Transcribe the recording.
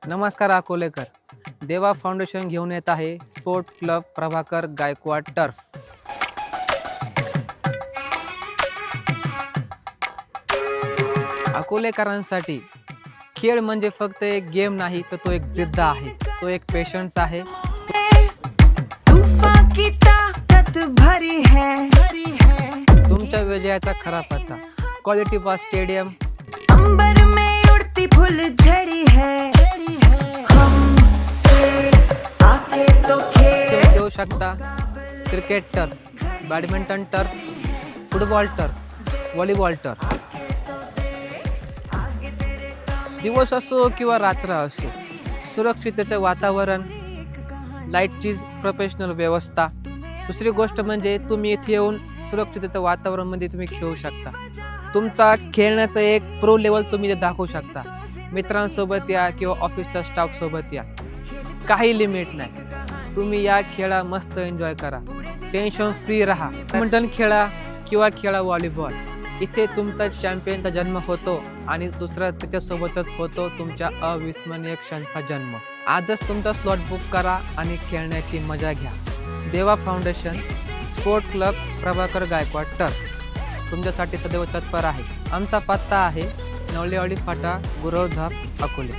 नमस्कार अकोलेकर. देवा फाउंडेशन घेऊन येत आहे sport club Prabhakar Gaikwad turf. अकोलेकरांसाठी खेळ म्हणजे फक्त एक गेम नाही, तर तो एक जिद्द आहे, तो एक पेशन्स आहे. तुमच्या विजयाचा खरा पत्ता क्वालिटी पास स्टेडियम. अंबर में उड़ती फूल झड़ी है, हमसे आके तो खेल. देऊ शकता cricket turf, badminton turf, football turf, volleyball turf. दिवस असो किंवा रात्र असो, सुरक्षिततेचं वातावरण, लाईटची प्रोफेशनल व्यवस्था. दुसरी गोष्ट म्हणजे तुम्ही इथे येऊन सुरक्षिततेच्या वातावरणामध्ये तुम्ही खेळू शकता. तुमचा खेळण्याचं एक प्रो लेवल तुम्ही इथे दाखवू शकता. मित्रांसोबत या किंवा ऑफिसच्या स्टाफसोबत या, काही लिमिट नाही. तुम्ही या खेळा, मस्त एन्जॉय करा, टेन्शन फ्री राहा. बॅडमिंटन खेळा किंवा खेळा व्हॉलीबॉल. इथे तुमचा चॅम्पियनचा जन्म होतो आणि दुसरा त्याच्यासोबतच होतो तुमच्या अविस्मरणीय क्षणचा जन्म. आजच तुमचा स्लॉट बुक करा आणि खेळण्याची मजा घ्या. देवा foundation sport club Prabhakar Gaikwad turf तुमच्यासाठी सदैव तत्पर आहे. आमचा पत्ता आहे नवलेवाडी फाटा, गुरवधाप, अकोले.